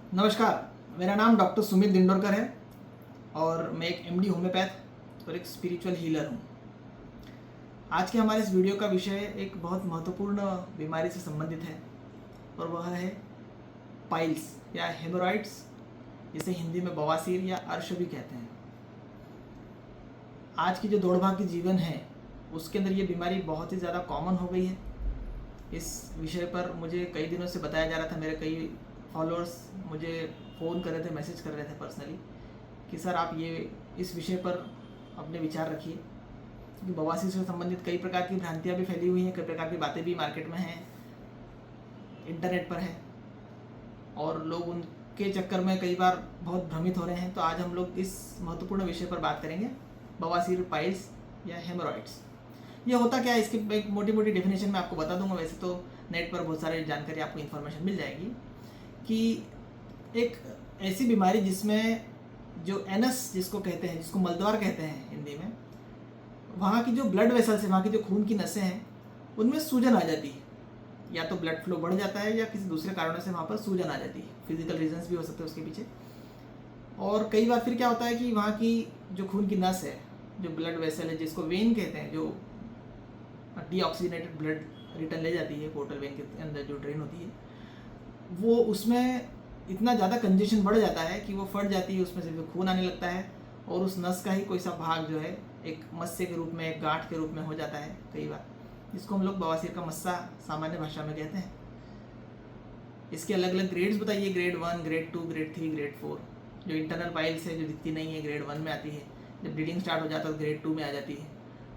नमस्कार, मेरा नाम डॉक्टर सुमित दिंडोरकर है और मैं एक एमडी होम्योपैथ और एक स्पिरिचुअल हीलर हूँ। आज के हमारे इस वीडियो का विषय एक बहुत महत्वपूर्ण बीमारी से संबंधित है और वह है पाइल्स या हेमोरॉइड्स, जिसे हिंदी में बवासीर या अर्श भी कहते हैं। आज की जो दौड़भाग की जीवन है उसके अंदर ये बीमारी बहुत ही ज़्यादा कॉमन हो गई है। इस विषय पर मुझे कई दिनों से बताया जा रहा था। मेरे कई फॉलोअर्स मुझे फ़ोन कर रहे थे, मैसेज कर रहे थे पर्सनली कि सर आप ये इस विषय पर अपने विचार रखिए, क्योंकि बवासीर से संबंधित कई प्रकार की भ्रांतियाँ भी फैली हुई हैं, कई प्रकार की बातें भी मार्केट में हैं, इंटरनेट पर है और लोग उनके चक्कर में कई बार बहुत भ्रमित हो रहे हैं। तो आज हम लोग इस महत्वपूर्ण विषय पर बात करेंगे, बवासीर, पाइल्स या हेमोरॉइड्स। ये होता क्या है, इसकी एक मोटी मोटी डेफिनेशन मैं आपको बता दूंगा। वैसे तो नेट पर बहुत सारी जानकारी, आपको इन्फॉर्मेशन मिल जाएगी कि एक ऐसी बीमारी जिसमें जो एनस जिसको कहते हैं, जिसको मलद्वार कहते हैं हिंदी में, वहाँ की जो ब्लड वेसल्स है, वहाँ की जो खून की नसें हैं, उनमें सूजन आ जाती है। या तो ब्लड फ्लो बढ़ जाता है या किसी दूसरे कारणों से वहाँ पर सूजन आ जाती है। फिजिकल रीजंस भी हो सकते हैं उसके पीछे। और कई बार फिर क्या होता है कि वहाँ की जो खून की नस है, जो ब्लड वेसल है, जिसको वेन कहते हैं, जो डीऑक्सीजनेटेड ब्लड रिटर्न ले जाती है पोर्टल वेन के अंदर जो ड्रेन होती है, वो उसमें इतना ज़्यादा कंजेशन बढ़ जाता है कि वो फट जाती है, उसमें से खून आने लगता है और उस नस का ही कोई सा भाग जो है एक मस्से के रूप में, एक गांठ के रूप में हो जाता है कई बार, जिसको हम लोग बवासीर का मस्सा सामान्य भाषा में कहते हैं। इसके अलग अलग ग्रेड्स बताइए, ग्रेड 1, ग्रेड 2, ग्रेड 3, ग्रेड 4। जो इंटरनल पाइल्स है, जो दिखती नहीं है, ग्रेड 1 में आती है। जब ब्लीडिंग स्टार्ट हो जाता है तो ग्रेड 2 में आ जाती है।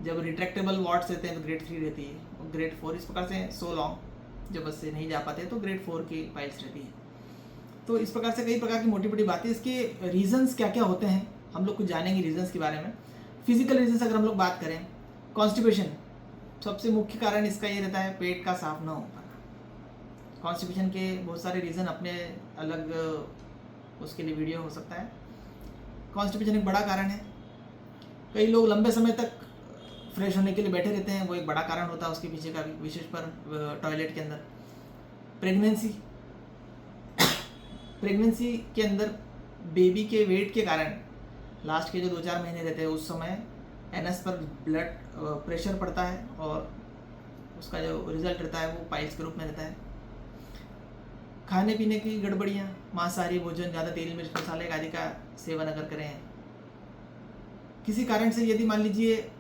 जब रिट्रैक्टेबल वॉट्स रहते हैं तो ग्रेड 3 रहती है और ग्रेड 4। इस प्रकार से सो लॉन्ग जब बस से नहीं जा पाते तो ग्रेड 4 की पाइल्स रहती है। तो इस प्रकार से कई प्रकार की मोटी मोटी बातें। इसके रीजंस क्या क्या होते हैं हम लोग कुछ जानेंगे रीजंस के बारे में। फिजिकल रीजंस अगर हम लोग बात करें, कॉन्स्टिपेशन सबसे मुख्य कारण इसका ये रहता है, पेट का साफ ना हो पाना। कॉन्स्टिपेशन के बहुत सारे रीज़न अपने अलग उसके लिए वीडियो हो सकता है। कॉन्स्टिपेशन एक बड़ा कारण है। कई लोग लंबे समय तक फ्रेश होने के लिए बैठे रहते हैं, वो एक बड़ा कारण होता है उसके पीछे का, विशेष पर टॉयलेट के अंदर। प्रेगनेंसी के अंदर बेबी के वेट के कारण लास्ट के जो 2-4 महीने रहते हैं उस समय एनएस पर ब्लड प्रेशर पड़ता है और उसका जो रिजल्ट रहता है वो पाइल्स के रूप में रहता है। खाने पीने की गड़बड़ियाँ, मांसाहारी भोजन, ज़्यादा तेल मिर्च मसाले आदि का सेवन अगर करें, किसी कारण से यदि मान लीजिए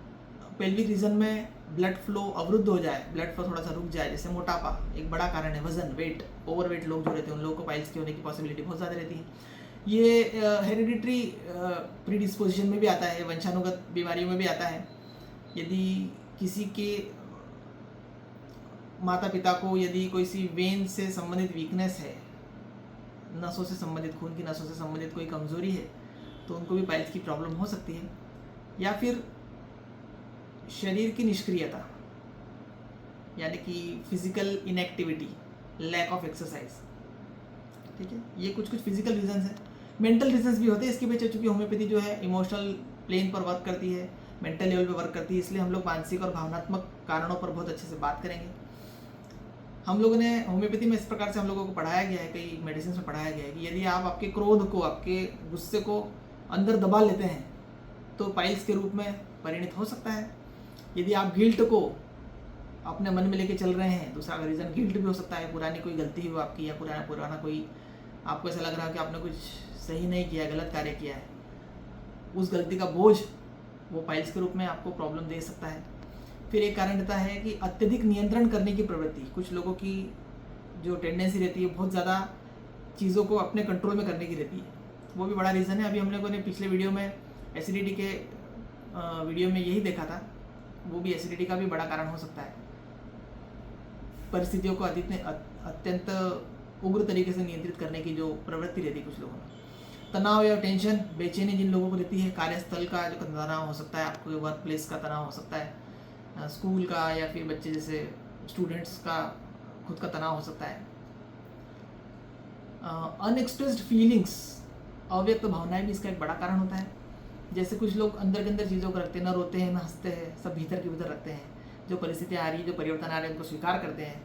पेल्विक रीजन में ब्लड फ्लो अवरुद्ध हो जाए, ब्लड फ्लो थोड़ा सा रुक जाए, जैसे मोटापा एक बड़ा कारण है, वजन, वेट, ओवरवेट लोग जो रहते हैं उन लोगों को पाइल्स की होने की पॉसिबिलिटी बहुत ज़्यादा रहती है। ये हेरिडिटरी प्रीडिस्पोजिशन में भी आता है, वंशानुगत बीमारियों में भी आता है। यदि किसी के माता पिता को यदि कोई सी वेन से संबंधित वीकनेस है, नसों से संबंधित, खून की नसों से संबंधित कोई कमजोरी है, तो उनको भी पाइल्स की प्रॉब्लम हो सकती है। या फिर शरीर की निष्क्रियता, यानी कि physical inactivity, lack of exercise. ठीक है, ये कुछ कुछ फिजिकल रीजंस हैं। मेंटल रीजंस भी होते हैं इसके पीछे, चूँकि होम्योपैथी जो है इमोशनल प्लेन पर वर्क करती है, मेंटल लेवल पर वर्क करती है, इसलिए हम लोग मानसिक और भावनात्मक कारणों पर बहुत अच्छे से बात करेंगे। हम लोगों ने होम्योपैथी में इस प्रकार से हम लोगों को पढ़ाया गया है, कई मेडिसिन में पढ़ाया गया है कि यदि आप आपके क्रोध को, आपके गुस्से को अंदर दबा लेते हैं तो पाइल्स के रूप में परिणित हो सकता है। यदि आप गिल्ट को अपने मन में लेके चल रहे हैं, दूसरा रीज़न गिल्ट भी हो सकता है, पुरानी कोई गलती हो आपकी, या पुराना कोई आपको ऐसा लग रहा है कि आपने कुछ सही नहीं किया, गलत कार्य किया है, उस गलती का बोझ वो पाइल्स के रूप में आपको प्रॉब्लम दे सकता है। फिर एक कारण रहता है कि अत्यधिक नियंत्रण करने की प्रवृत्ति। कुछ लोगों की जो टेंडेंसी रहती है बहुत ज़्यादा चीज़ों को अपने कंट्रोल में करने की रहती है, वो भी बड़ा रीज़न है। अभी हम लोगों ने पिछले वीडियो में एसिडिटी के वीडियो में यही देखा था, वो भी एसिडिटी का भी बड़ा कारण हो सकता है। परिस्थितियों को अत्यंत उग्र तरीके से नियंत्रित करने की जो प्रवृत्ति रहती है कुछ लोगों में। तनाव या टेंशन, बेचैनी जिन लोगों को रहती है, कार्यस्थल का जो तनाव हो सकता है, आपको वर्क प्लेस का तनाव हो सकता है, स्कूल का, या फिर बच्चे जैसे स्टूडेंट्स का खुद का तनाव हो सकता है। अनएक्सप्रेस्ड फीलिंग्स, अव्यक्त भावनाएं भी इसका एक बड़ा कारण होता है। जैसे कुछ लोग अंदर के अंदर चीज़ों को रखते हैं, ना रोते हैं ना हंसते हैं, सब भीतर के भीतर रखते हैं। जो परिस्थितियाँ आ रही है, जो परिवर्तन आ रहे हैं, उनको स्वीकार करते हैं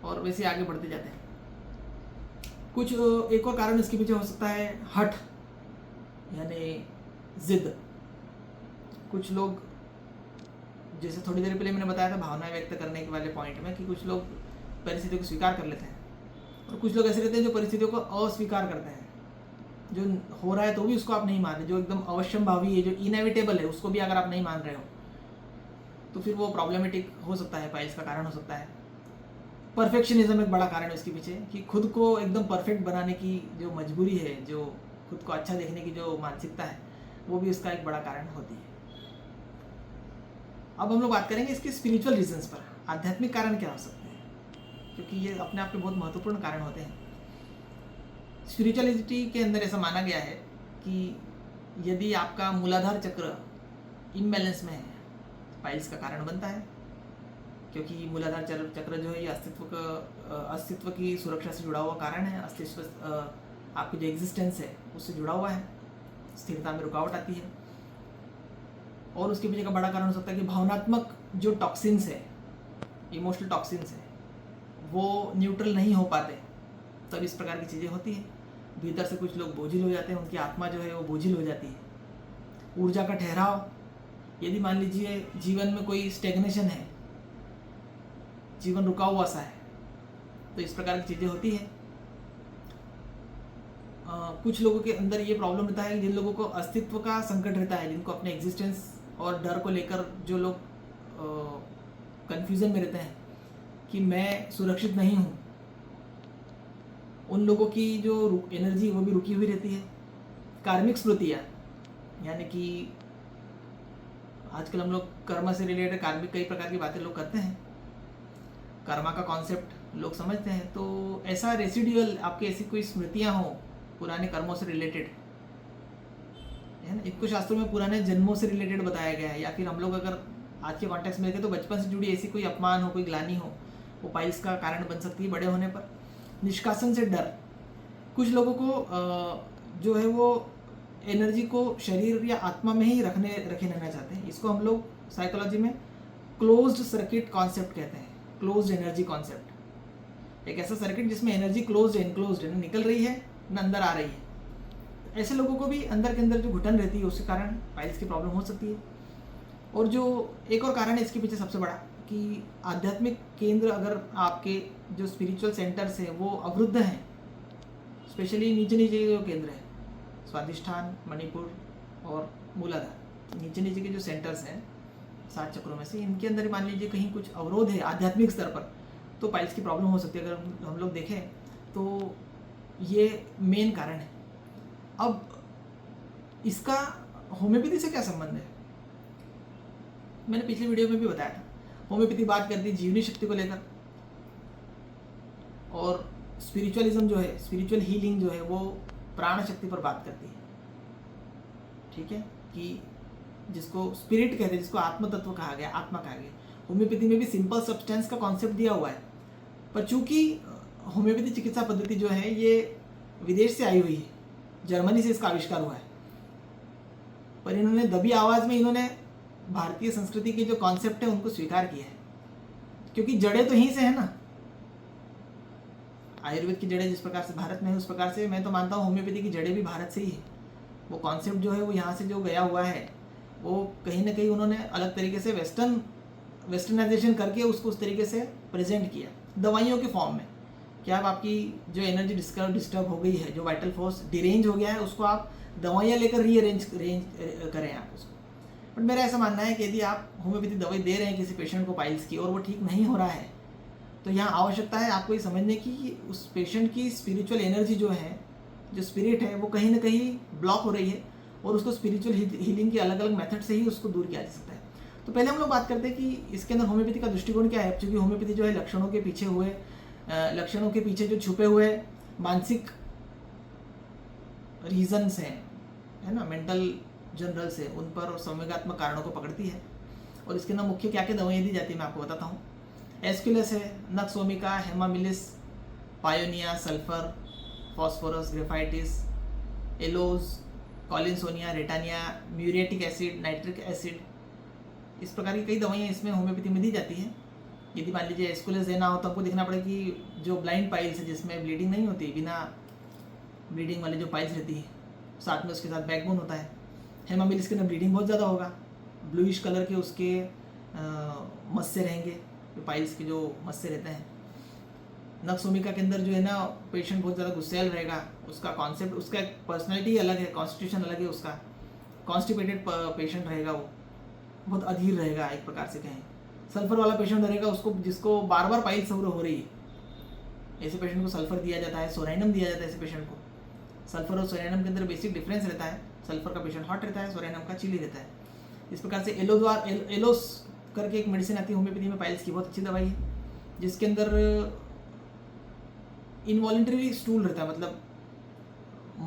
और वैसे आगे बढ़ते जाते हैं। कुछ एक और कारण इसके पीछे हो सकता है हठ, यानी जिद। कुछ लोग, जैसे थोड़ी देर पहले मैंने बताया था भावनाएं व्यक्त करने के वाले पॉइंट में, कि कुछ लोग परिस्थितियों को स्वीकार कर लेते हैं और कुछ लोग ऐसे रहते हैं जो परिस्थितियों को अस्वीकार करते हैं। जो हो रहा है तो भी उसको आप नहीं मान रहे, जो एकदम अवश्यंभावी है, जो इनएविटेबल है, उसको भी अगर आप नहीं मान रहे हो तो फिर वो प्रॉब्लमेटिक हो सकता है, पाइल्स का कारण हो सकता है। परफेक्शनिज्म एक बड़ा कारण है उसके पीछे, कि खुद को एकदम परफेक्ट बनाने की जो मजबूरी है, जो खुद को अच्छा देखने की जो मानसिकता है, वो भी उसका एक बड़ा कारण होती है। अब हम लोग बात करेंगे इसके स्पिरिचुअल रीजंस पर, आध्यात्मिक कारण क्या हो सकते हैं, क्योंकि ये अपने आप में बहुत महत्वपूर्ण कारण होते हैं। स्पिरिचुअलिटी के अंदर ऐसा माना गया है कि यदि आपका मूलाधार चक्र इम्बैलेंस में है, पाइल्स का कारण बनता है, क्योंकि मूलाधार चक्र जो है ये अस्तित्व की सुरक्षा से जुड़ा हुआ कारण है, अस्तित्व आपकी जो एग्जिस्टेंस है उससे जुड़ा हुआ है, स्थिरता में रुकावट आती है। और उसके पीछे का बड़ा कारण हो सकता है कि भावनात्मक जो टॉक्सिन्स है, इमोशनल टॉक्सिन्स है, वो न्यूट्रल नहीं हो पाते, तब इस प्रकार की चीज़ें होती हैं। भीतर से कुछ लोग बोझिल हो जाते हैं, उनकी आत्मा जो है वो बोझिल हो जाती है। ऊर्जा का ठहराव, यदि मान लीजिए जीवन में कोई स्टेग्नेशन है, जीवन रुका हुआ सा है, तो इस प्रकार की चीज़ें होती हैं। कुछ लोगों के अंदर ये प्रॉब्लम रहता है, जिन लोगों को अस्तित्व का संकट रहता है, जिनको अपने एग्जिस्टेंस और डर को लेकर जो लोग कंफ्यूजन में रहते हैं कि मैं सुरक्षित नहीं हूँ, उन लोगों की जो एनर्जी वो भी रुकी हुई रहती है। कार्मिक स्मृतियाँ, यानी कि आजकल हम लोग कर्म से रिलेटेड कार्मिक कई प्रकार की बातें लोग करते हैं, कर्मा का कॉन्सेप्ट लोग समझते हैं, तो ऐसा रेसिडुअल आपकी ऐसी कोई स्मृतियाँ हो पुराने कर्मों से रिलेटेड, है ना, इनको शास्त्रों में पुराने जन्मों से रिलेटेड बताया गया है। या फिर हम लोग अगर आज के कॉन्टेक्स्ट में देखें तो बचपन से जुड़ी ऐसी कोई अपमान हो, कोई ग्लानि हो, वो पाइल्स का कारण बन सकती है बड़े होने पर। निष्कासन से डर, कुछ लोगों को जो है वो एनर्जी को शरीर या आत्मा में ही रखे रहना चाहते हैं। इसको हम लोग साइकोलॉजी में क्लोज्ड सर्किट कॉन्सेप्ट कहते हैं, क्लोज्ड एनर्जी कॉन्सेप्ट। एक ऐसा सर्किट जिसमें एनर्जी क्लोज्ड एनक्लोज्ड है, ना निकल रही है ना अंदर आ रही है। ऐसे लोगों को भी अंदर के अंदर जो घुटन रहती है उसके कारण पाइल्स की प्रॉब्लम हो सकती है। और जो एक और कारण है इसके पीछे सबसे बड़ा, कि आध्यात्मिक केंद्र अगर आपके जो स्पिरिचुअल सेंटर्स हैं वो अवरुद्ध हैं, स्पेशली नीचे नीचे के जो केंद्र हैं, स्वादिष्ठान, मणिपुर और मूलाधार, नीचे नीचे के जो सेंटर्स हैं 7 चक्रों में से, इनके अंदर मान लीजिए कहीं कुछ अवरोध है आध्यात्मिक स्तर पर, तो पाइल्स की प्रॉब्लम हो सकती है। अगर हम लोग देखें तो ये मेन कारण है। अब इसका होम्योपैथी से क्या संबंध है, मैंने पिछले वीडियो में भी बताया था। होम्योपैथी बात करती है जीवनी शक्ति को लेकर, और स्पिरिचुअलिज्म जो है, स्पिरिचुअल हीलिंग जो है, वो प्राण शक्ति पर बात करती है। ठीक है, कि जिसको स्पिरिट कहते हैं, जिसको आत्म तत्व कहा गया, आत्मा कहा गया। होम्योपैथी में भी सिंपल सब्सटेंस का कॉन्सेप्ट दिया हुआ है, पर चूंकि होम्योपैथी चिकित्सा पद्धति जो है ये विदेश से आई हुई है, जर्मनी से इसका आविष्कार हुआ है, पर इन्होंने दबी आवाज में इन्होंने भारतीय संस्कृति के जो कॉन्सेप्ट है उनको स्वीकार किया है, क्योंकि जड़ें तो यहीं से है ना। आयुर्वेद की जड़ें जिस प्रकार से भारत में है, उस प्रकार से मैं तो मानता हूँ होम्योपैथी की जड़ें भी भारत से ही है। वो कॉन्सेप्ट जो है वो यहाँ से जो गया हुआ है, वो कहीं ना कहीं उन्होंने अलग तरीके से वेस्टर्नाइजेशन करके उसको उस तरीके से प्रेजेंट किया दवाइयों के फॉर्म में, कि आप आपकी जो एनर्जी डिस्टर्ब हो गई है, जो वाइटल फोर्स डिरेंज हो गया है, उसको आप दवाइयाँ लेकर रीअरेंज करें आप उसको। बट मेरा ऐसा मानना है कि यदि आप होम्योपैथी दवाई दे रहे हैं किसी पेशेंट को पाइल्स की और वो ठीक नहीं हो रहा है, तो यहाँ आवश्यकता है आपको ये समझने की कि उस पेशेंट की स्पिरिचुअल एनर्जी जो है, जो स्पिरिट है, वो कहीं ना कहीं ब्लॉक हो रही है, और उसको स्पिरिचुअल हीलिंग के अलग अलग मेथड से ही उसको दूर किया जा सकता है। तो पहले हम लोग बात करते हैं कि इसके अंदर होम्योपैथी का दृष्टिकोण क्या है। क्योंकि होम्योपैथी जो है लक्षणों के पीछे जो छुपे हुए मानसिक रीजन्स हैं, है ना, मेंटल जनरल्स है, उन पर और संवेगात्मक कारणों को पकड़ती है। और इसके अंदर मुख्य क्या क्या दवाइयाँ दी जाती है मैं आपको बताता हूँ। एस्क्युलस है, nux vomica, Hamamelis, Paeonia, sulphur, phosphorus, Graphites, aloes, Collinsonia, Ratanhia, muriatic acid, nitric acid, इस प्रकार की कई दवाइयाँ इसमें होम्योपैथी में दी जाती हैं। यदि मान लीजिए एस्क्युलस देना हो तो आपको देखना पड़ेगा कि जो ब्लाइंड पाइल्स है, जिसमें ब्लीडिंग नहीं होती, बिना ब्लीडिंग वाले जो पाइल्स रहती है, साथ में उसके साथ बैकबोन होता है। हेमामिलिस के अंदर ब्लीडिंग बहुत ज़्यादा होगा, ब्लूइश कलर के उसके मस्से रहेंगे, जो पाइल्स के जो मस्से रहते हैं। नक्सोमिका के अंदर जो है ना, पेशेंट बहुत ज़्यादा गुस्सैल रहेगा, उसका कॉन्सेप्ट, उसका पर्सनैलिटी अलग है, कॉन्स्टिट्यूशन अलग है उसका, कॉन्स्टिपेटेड पेशेंट रहेगा, वो बहुत अधीर रहेगा एक प्रकार से कहें। सल्फर वाला पेशेंट रहेगा, उसको जिसको बार बार पाइल्स हो रही है, ऐसे पेशेंट को सल्फर दिया जाता है, सोरेनम दिया जाता है ऐसे पेशेंट को। सल्फर और सोरेनम के अंदर बेसिक डिफरेंस रहता है, सल्फर का पेशेंट हॉट रहता है, सोरेनम का चिली रहता है। इस प्रकार से एलोस करके एक मेडिसिन आती है होम्योपैथी में, पाइल्स की बहुत अच्छी दवाई है, जिसके अंदर इनवॉलेंटरी स्टूल रहता है, मतलब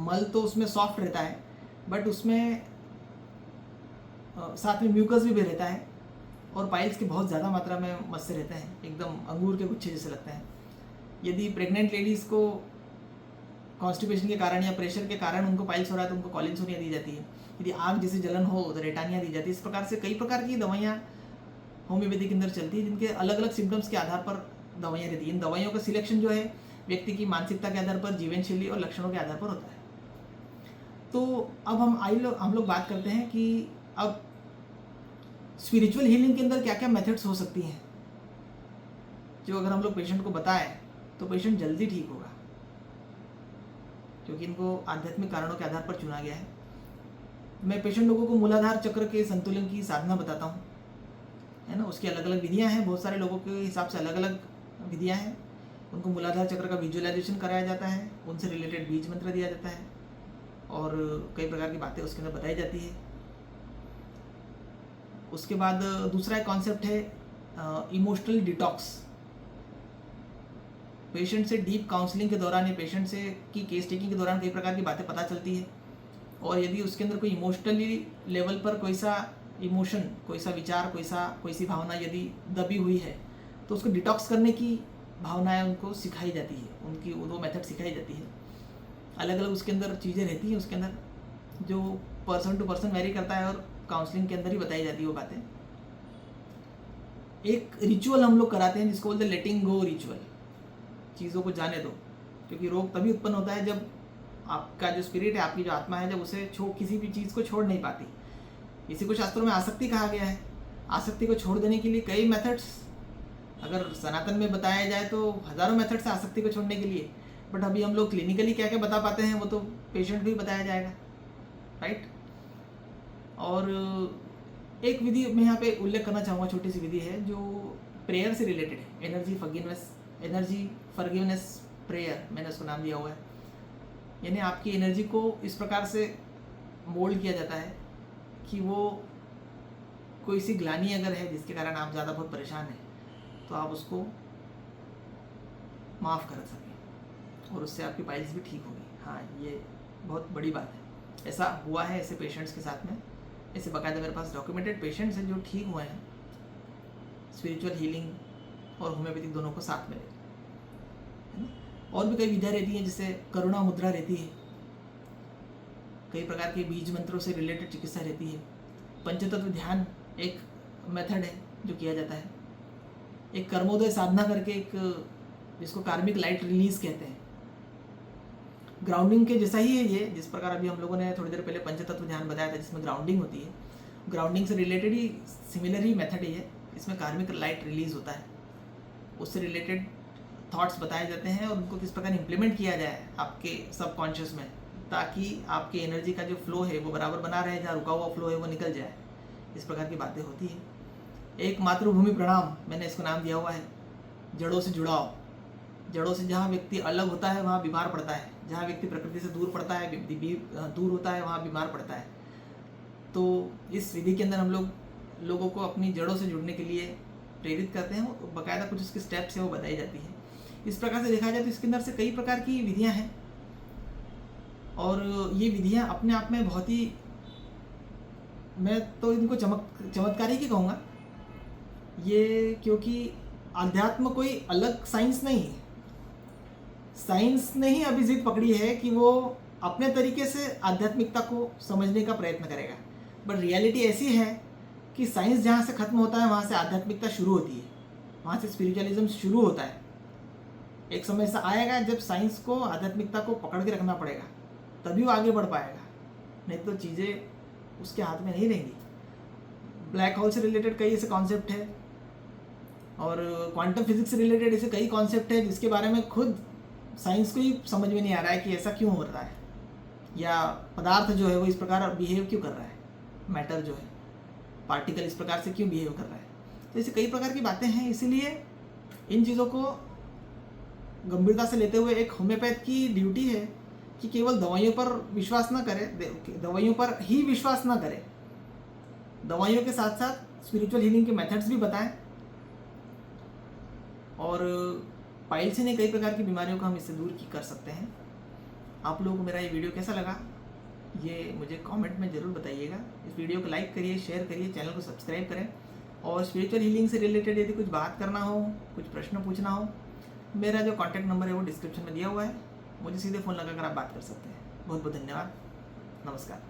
मल तो उसमें सॉफ्ट रहता है, बट उसमें साथ में म्यूकस भी रहता है, और पाइल्स के बहुत ज़्यादा मात्रा में मस्से रहते हैं, एकदम अंगूर के गुच्छे जैसे लगते हैं। यदि प्रेग्नेंट लेडीज़ को कॉन्स्टिपेशन के कारण या प्रेशर के कारण उनको पाइल्स हो रहा है तो उनको कॉलिनसोनिया दी जाती है। यदि आग जैसे जलन हो तो रेटानिया दी जाती है। इस प्रकार से कई प्रकार की दवाइयाँ होम्योपैथी के अंदर चलती है, जिनके अलग अलग सिम्टम्स के आधार पर दवाइयाँ रहती हैं। इन दवाइयों का सिलेक्शन जो है व्यक्ति की मानसिकता के आधार पर, जीवन शैली और लक्षणों के आधार पर होता है। तो अब हम लोग बात करते हैं कि अब स्पिरिचुअल हीलिंग के अंदर क्या क्या मेथड्स हो सकती हैं, जो अगर हम लोग पेशेंट को बताएं तो पेशेंट जल्दी ठीक होगा, क्योंकि इनको आध्यात्मिक कारणों के आधार पर चुना गया है। मैं पेशेंट लोगों को मूलाधार चक्र के संतुलन की साधना बताता हूँ, है ना। उसकी अलग अलग विधियाँ हैं, बहुत सारे लोगों के हिसाब से अलग अलग विधियाँ हैं। उनको मूलाधार चक्र का विजुअलाइजेशन कराया जाता है, उनसे रिलेटेड बीज मंत्र दिया जाता है, और कई प्रकार की बातें उसके अंदर बताई जाती है। उसके बाद दूसरा एक कॉन्सेप्ट है इमोशनल डिटॉक्स। पेशेंट से डीप काउंसलिंग के दौरान या पेशेंट से की केस टेकिंग के दौरान कई प्रकार की बातें पता चलती है, और यदि उसके अंदर कोई इमोशनली लेवल पर कोई सा इमोशन, कोई सा विचार, कोई सी भावना यदि दबी हुई है, तो उसको डिटॉक्स करने की भावनाएं उनको सिखाई जाती है, उनकी वो मेथड सिखाई जाती है। अलग अलग उसके अंदर चीज़ें रहती हैं, उसके अंदर जो पर्सन टू पर्सन वेरी करता है, और काउंसलिंग के अंदर ही बताई जाती है वो बातें। एक रिचुअल हम लोग कराते हैं जिसको बोलते हैं लेटिंग गो रिचुअल। चीज़ों को जाने दो, क्योंकि रोग तभी उत्पन्न होता है जब आपका जो स्पिरिट है, आपकी जो आत्मा है, जब उसे किसी भी चीज़ को छोड़ नहीं पाती। इसी को शास्त्रों में आसक्ति कहा गया है। आसक्ति को छोड़ देने के लिए कई मेथड्स, अगर सनातन में बताया जाए तो हज़ारों मेथड्स है आसक्ति को छोड़ने के लिए, बट अभी हम लोग क्लिनिकली क्या क्या बता पाते हैं वो तो पेशेंट को ही बताया जाएगा, राइट। और एक विधि मैं यहाँ पे उल्लेख करना चाहूँगा, छोटी सी विधि है जो प्रेयर से रिलेटेड है, एनर्जी फॉरगिवनेस प्रेयर, मैंने उसको नाम दिया हुआ है। यानी आपकी एनर्जी को इस प्रकार से मोल्ड किया जाता है कि वो कोई सी ग्लानि अगर है जिसके कारण आप ज़्यादा बहुत परेशान हैं, तो आप उसको माफ़ कर सकें, और उससे आपकी पाइल्स भी ठीक होगी। हाँ, ये बहुत बड़ी बात है, ऐसा हुआ है ऐसे पेशेंट्स के साथ में। ऐसे बाकायदा मेरे पास डॉक्यूमेंटेड पेशेंट्स हैं जो ठीक हुए हैं, स्पिरिचुअल हीलिंग और होम्योपैथिक दोनों को साथ में, है ना। और भी कई विधियाँ रहती हैं, जैसे करुणा मुद्रा रहती है, कई प्रकार के बीज मंत्रों से रिलेटेड चिकित्सा रहती है। पंचतत्व ध्यान एक मेथड है जो किया जाता है। एक कर्मोदय साधना करके एक, जिसको कार्मिक लाइट रिलीज कहते हैं, ग्राउंडिंग के जैसा ही है ये, जिस प्रकार अभी हम लोगों ने थोड़ी देर पहले पंचतत्व ध्यान बताया था जिसमें ग्राउंडिंग होती है, ग्राउंडिंग से रिलेटेड ही सिमिलर ही मेथड ही है। इसमें कार्मिक लाइट रिलीज होता है, उससे रिलेटेड थॉट्स बताए जाते हैं और उनको किस प्रकार इम्प्लीमेंट किया जाए आपके सबकॉन्शियस में, ताकि आपकी एनर्जी का जो फ्लो है वो बराबर बना रहे, जहाँ रुका हुआ फ्लो है वो निकल जाए। इस प्रकार की बातें होती हैं। एक मातृभूमि प्रणाम, मैंने इसको नाम दिया हुआ है, जड़ों से जुड़ाव। जड़ों से जहाँ व्यक्ति अलग होता है वहाँ बीमार पड़ता है, जहाँ व्यक्ति प्रकृति से दूर पड़ता है, दूर होता है, वहाँ बीमार पड़ता है। तो इस विधि के अंदर हम लोगों को अपनी जड़ों से जुड़ने के लिए प्रेरित करते हैं, बाकायदा कुछ उसके स्टेप्स है वो बताई जाती है। इस प्रकार से देखा जाए तो इसके अंदर से कई प्रकार की विधियाँ हैं, और ये विधियाँ अपने आप में बहुत ही, मैं तो इनको चमत्कारी ही कहूँगा ये, क्योंकि अध्यात्म कोई अलग साइंस नहीं है। साइंस ने ही अभी जिद पकड़ी है कि वो अपने तरीके से आध्यात्मिकता को समझने का प्रयत्न करेगा, बट रियलिटी ऐसी है कि साइंस जहाँ से ख़त्म होता है वहाँ से आध्यात्मिकता शुरू होती है, वहाँ से स्पिरिचुअलिज्म शुरू होता है। एक समय ऐसा आएगा जब साइंस को, आध्यात्मिकता को पकड़ के रखना पड़ेगा, तभी वो आगे बढ़ पाएगा, नहीं तो चीज़ें उसके हाथ में नहीं रहेंगी। ब्लैक होल से रिलेटेड कई ऐसे कॉन्सेप्ट है और क्वांटम फिजिक्स से रिलेटेड ऐसे कई कॉन्सेप्ट है जिसके बारे में खुद साइंस को ही समझ में नहीं आ रहा है कि ऐसा क्यों हो रहा है, या पदार्थ जो है वो इस प्रकार बिहेव क्यों कर रहा है, मैटर जो है, पार्टिकल इस प्रकार से क्यों बिहेव कर रहा है। तो ऐसे कई प्रकार की बातें हैं, इसीलिए इन चीज़ों को गंभीरता से लेते हुए एक होम्योपैथ की ड्यूटी है कि केवल दवाइयों पर विश्वास ना करे, दवाइयों पर ही विश्वास ना करे, दवाइयों के साथ साथ स्पिरिचुअल हीलिंग के मेथड्स भी बताएं। और पाइल्स से नहीं, कई प्रकार की बीमारियों को हम इससे दूर कर सकते हैं। आप लोगों को मेरा ये वीडियो कैसा लगा ये मुझे कमेंट में ज़रूर बताइएगा। इस वीडियो को लाइक करिए, शेयर करिए, चैनल को सब्सक्राइब करें। और स्पिरिचुअल हीलिंग से रिलेटेड यदि कुछ बात करना हो, कुछ प्रश्न पूछना हो, मेरा जो कॉन्टैक्ट नंबर है वो डिस्क्रिप्शन में दिया हुआ है, मुझे सीधे फ़ोन लगाकर आप बात कर सकते हैं। बहुत बहुत धन्यवाद, नमस्कार।